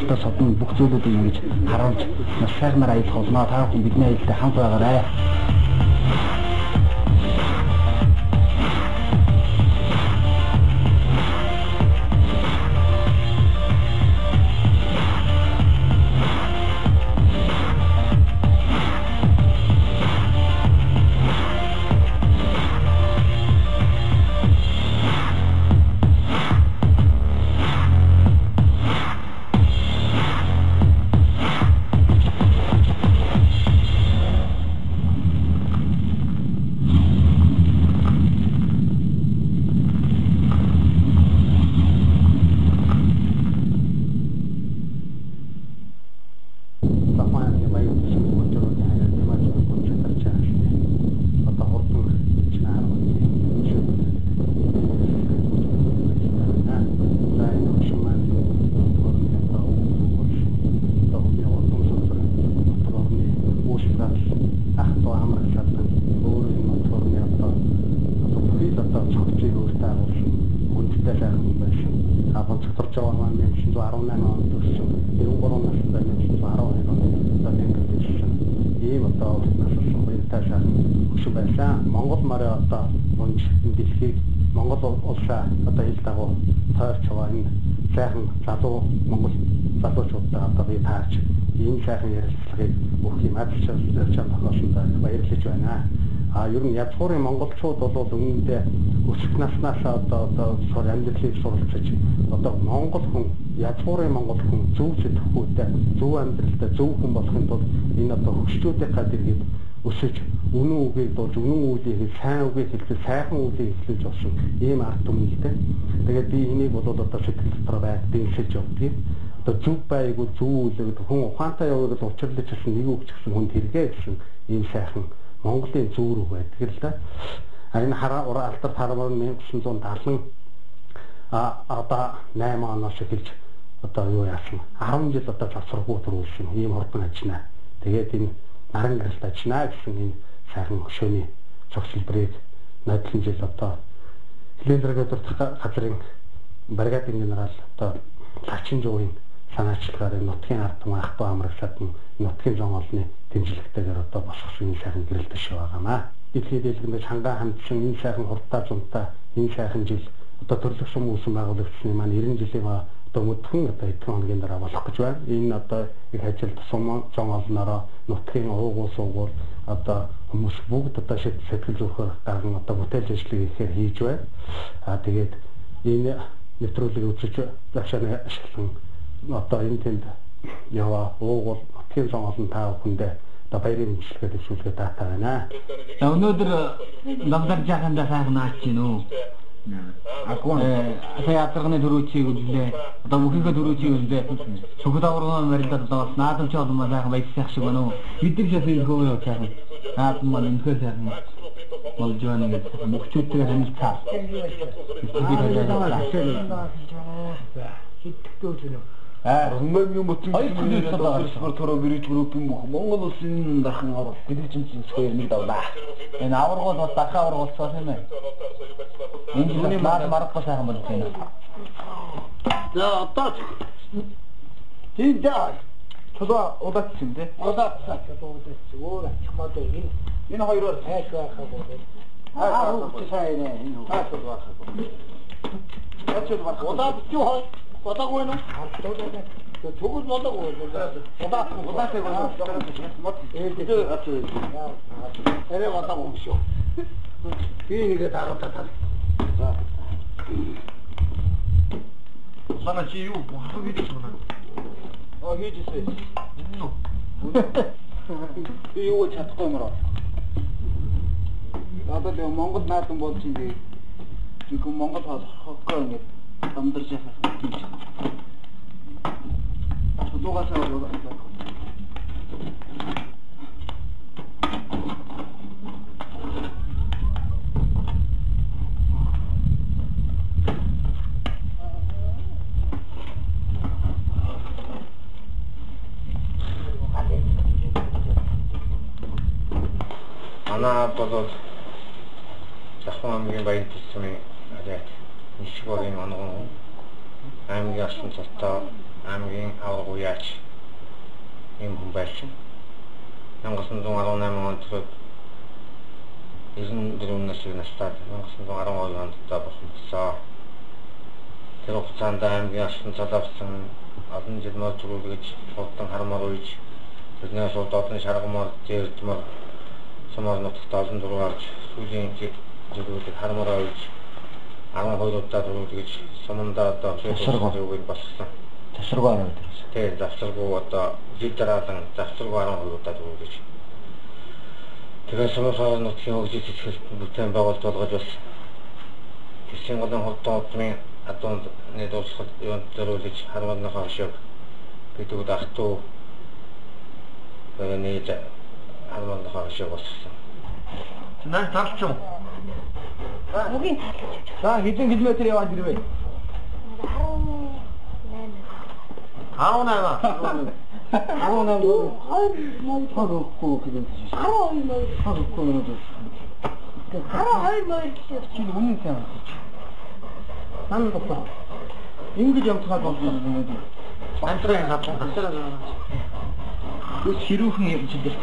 бусдад содон бүх зүйлүүдийг ингэж харуулж маш сайхнаар аялах болно. Та бүхэн бидний аялалтай хамт байгаарай. Монгол морь одоо унж дэлхийг Монгол улсаа одоо ил дагуу тойрч байгаа энэ сайхан залуу Монгол залуучуудтай одоо би таарч энэ сайхан ярилцлагыг бүх юм ажиллаж тохиолсонд баярлаж байна. Ер нь язгуурын монголчууд бол өмнөдөө өсөх наснаас одоо амьдралыг суралцаж одоо монгол хүн язгуурын монгол хүн зөв сэтгэхүйтэй зөв амьдралтай зөв хүн болохын тулд энэ одоо хөгжлүүдийн гад иргэд өсөж үнэн үгийг дуулж үнэн үгийг сайн үгийг хэлж сайхан үгийг хэлж болсон ийм ард түмнийтэй. Тэгээд би энийг бол одоо сэтгэл дотор байдгийг явуулдаг. Одоо зөв байггүй зөв үйл хүн ухаантай явуулж учирлаж гэсэн нэг үг гэсэн хүнд хэрэгээ гэсэн ийм сайхан Монголын зөв рүү байдаг л да. Энэ алдар хармаар 1970 одоо 8 оноос эхэлж одоо юу яасан 10 жил одоо завсраггүй төрүүлсэн ийм хурдан ажиллана. Тэгээд энэ наран гаралт ажиллана гэсэн энэ сайхан хөшөөний цогцлбэрийг найдлан жил одоо Хилэндрэг дурдах газрын бригадын генерал одоо Лачин жуурын санаачлагаар нутгийн ард түмэн ах トゥ амрагсад нутгийн зон олны дэмжлэгтэйгээр одоо босгосон энэ сайхан гэрэл дэш байгаамаа. Дэлхийд дэлгэнд хангаа хандсан энэ сайхан хурдтай зунтай энэ сайхан жил одоо төрлөх сум үүсэн байгуулагдсны маань 90 жилийн одоо өдгөн одоо эдгээр хоногийн дараа болох гэж байна. Энэ одоо их ажилд сум зон олноороо нутгийн уугуул суугуул одоо хүмүүс бүгд одоо сэтгэл зүрхээр гарган одоо бүтээл ажлыг ихээр хийж байна. Тэгээд энэ нэвтрүүлгийг үзэж завшааны ашиглан одоо энэ тэнд яваа уугуул нутгийн зон олон та бүхэндээ одоо баярын мэдлэгээ төсөөлөхөд таатаа байна. Өнөөдөр лагдар жахандаа сайхан наач гин үү? Акон сая атрагны төрүүчийг үзлээ. Одоо бүхийдээ төрүүчийг үзлээ. Сүхд аврагын барилдад одоо наадамч олон сайхан баясах шиг байна уу? Бидний шафиг хөөе сайхан. Наадам маань үнэхээр сайхан болж байна гэдэг. Мөхчүүдтэйгээ танилцаа. Rumänien motivasiyon törөө бирж группийн Монгол улсын дархан орол бидний чинь сөхөр нэг давлаа. Энэ аваргууд бас дахин аваргуулсан юм ээ. Энэ юуны маргах сайхан болж байна. За одоо тийм даа. Чулуу удаачихсан тий. Удаачихсан өөр ачмаад энэ хоёроор хайх байхаа. сайн энэ хайх байхаа. Ачаад баг удаачих хой. Удаагүй нөө. Чугуул болоогүй. Удаатай гоо. Мод ээлдээ ачаа. Эрэ удаагүй шүү. Би нэгэ дараатаа. За. Санаа чи юу бохоо гэж байна. Хийжсэн. Энэ. Би юу чадахгүй юм роо. Одоо л Монгол наадам болж инде. Жигүүн Монгол хохоо ингэ амдарч яхах юм. Чулуугасаа болоо. Ана болоод Жахан аймгийн баян тусмын арай нишгорын онгон аймгийн асан цартаа аймгийн авраг уяач юм хүн байсан. 1918 онд 94 насны настаад 1912 онд болсон. Тэр хугацаанд аймгийн алсын залавсан олон жил мөр зүрүүлгэж хурдан хармаар үйж биднээс олон шаргамаар дээрдмөр сумаар нутагт олон зураг авч сүүлийн зүйлүүдийг хармаар үйж 12 удаа зүрүүлгэж сумандаа одоо зөвшөөрөл болсон. Завсаргүй арга гэдэг. Тэгээд завсаргүй одоо жил дараалан завсаргүй 12 удаа зүрүүлгэж. Тэгээд сумын нутгийн хөгжил зохиолт бүтээн байгуулалт болгож бас Тэсийн голын хурдан удмын адуунд нийлүүлэх юунд зориулж хармаарныхаа шиг бидүүд ахтуу нэг хармаарныхаа шиг болсон. Наа талцсан. Мөгийн За хэдэн километр яваад ирвэ? 18. 12 мөр Чи үнэн сайн. Сан босоо. Ингэж явцгаад болж байна үү? Амтрын хатсан. Үс хирүүхэн юм чи дээ.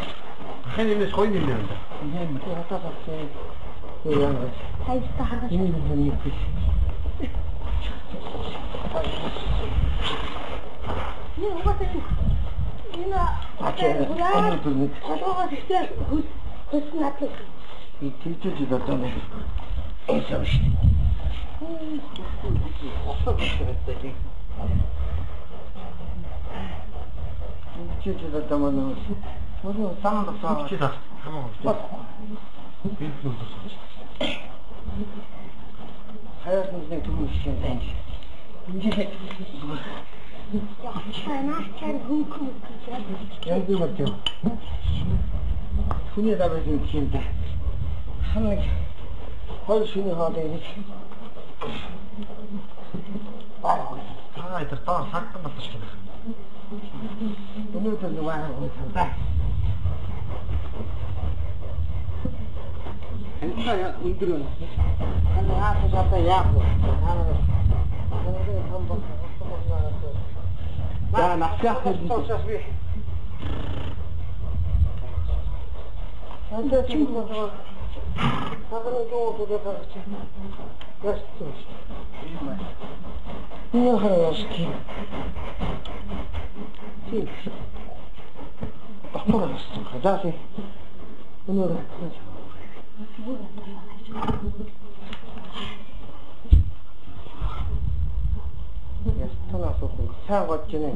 Хэн юмс хойно юм байна. Энэ хатаа хатсан. Яа. хайста харгаж. Энэ юм юм. Юу угаасаа энэ толгоогоо ихтэй хөс надлаа. И тийчж датаа нэг. Эсэв шүү. Тийчж датаа манай. මොකද සාමදසා. Чи таа. Хамаа. Би л Хаяас нэг түгүйсэн байна. Энд Чанаа хөнгөн. яг юм байна. Хүний давж юм да. Ханаг хол шинэ хаадаг нэг. тэр таа сагтан батж байна. Өнөөдөр нэг байна. Хэнтэй өндөр байна. Ханаа хасаа яах вэ? Ханаа. Өнөөдөр хамбар. За насяах гэж би. Анта чи මොකද? Хаганы дуу දෙකක්. Ястус. Нехорошки. Ти. Похоже, хадасы. Өнөр. Ястунаас уу сайн гож гинэ.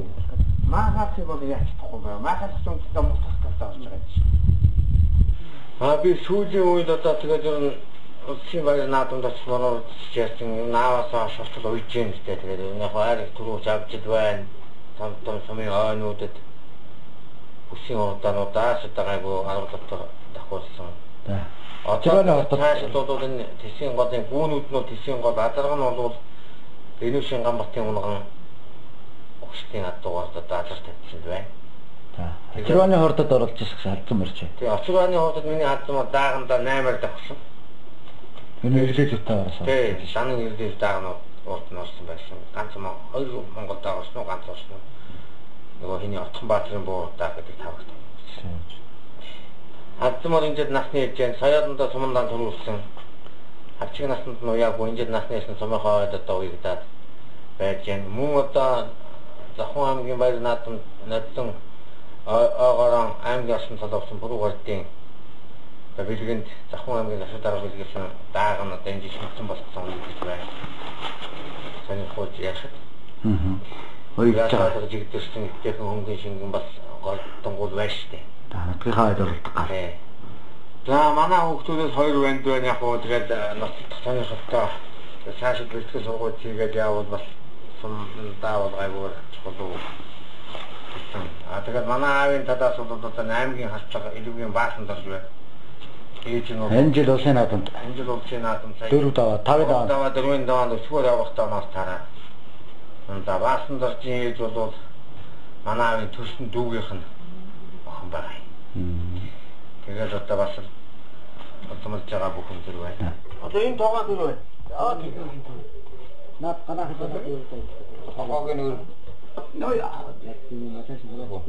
Махаас бол яаж чадахгүй бай. Махаас ч юм уу мутахтай болж байгаа юм. Би сүүлийн үед одоо тэгээд улсын баяр наадамд очмоор чийсэн наавасаа шалтгаал уйж юм гэдэг. Тэгээд энэ хайр түрүүч авчид байна. Том сумын ойнуудад үсийн урдаануудаас удаагаагүй арга дотор давхуулсан. Тэрний хортод цаашдууд энэ Тэсийн голын гүүнүүд нь Тэсийн гол адарга нь бол энэ Шинганбатын унган өгчтийн адуугаар одоо алар тавьсан байна. Очирваны хортод оролж ирсэн халдсан мөрч. Тэгээ очирваны хортод миний халдсан дааганда 8-аар давхсан. Энэ ирлээ зүтээ орсон. Тэгээ санын ирлээ даагнууд урд нь орсон байсан. Ганц хоёр Монгол даагсан уу ганц орсон уу. Нөгөө хиний Отхон Баатрын буу дааг гэдэг тавагт. Хадмаар ингээд насны ээжэн саяаданда сумандаа төрүүлсэн. Хавчиг наснд нь уяагүй ингээд насны ээжэн сумынхаа одоо уягдаад байж гэн. Мөн одоо Захын аймгийн баяр наадамд нодсон аагаран аймгийн алсын салавсан буруу гардын бэлгэнд Захын аймгийн асуу дараа бэлгэсэн дааг нь одоо энэ шинжсэн болсон гэж байна. Саний хууч яшаа. Хоёроо жигдэрсэн техник хөнгөн шингэн бас голтонгол байж тээ. Хатгийнхаа ойлголт гар. За манай хүүхдүүдээс 2 банд байна яг уу тэгээд ноцтох сонирхолтой цаашид бэлтгэл сургууль хийгээд явбал бас сум даавал гайвар чухал уу. Тэгээд манай аавын талаас бол одоо аймгийн хасцаа илүүгийн баасан дорж байна. Энэ жил улсын наадамд. Энэ жил улсын наадамд 4 даваа, 5 даваа. 4 даваанд өсгөр явахтаа нас тараа. Энэ баасан доржийн ээж бол манай аавын төрсөн дүүгийнх нь охин байна. Тэгээд одоо бас автомат жагаа бүхэн зүр байна. Одоо энэ тоогоо зүр байна. Наад ганах гэдэг. Тогоогийн Нөө тийм маташ болоо.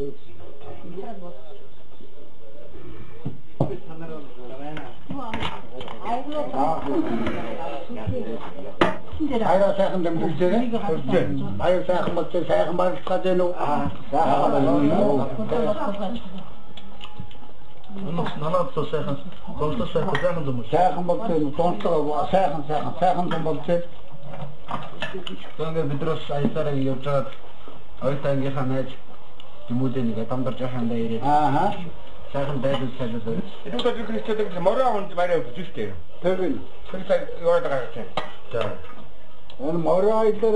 Аяа сайхан дэмжлээ. Аяа сайхан болтой сайхан барилгаж байна уу? Сайхан байна. Нанаад сайхан. Донтол сайхан юм. Сайхан болтой донтол сайхан болтой. Тэгээд бидрос аялаараа явж байгаа ойтангийнхаа найз хүмүүдээ дамдарч хандаа ирээд. Аа. Сайхан байдал сайжруулсан. Идүүл Христэд мороо хүнд барай өгч штэ. Тэр Тэр яг яваад байгаа гэж. За. Энэ мороо аялаар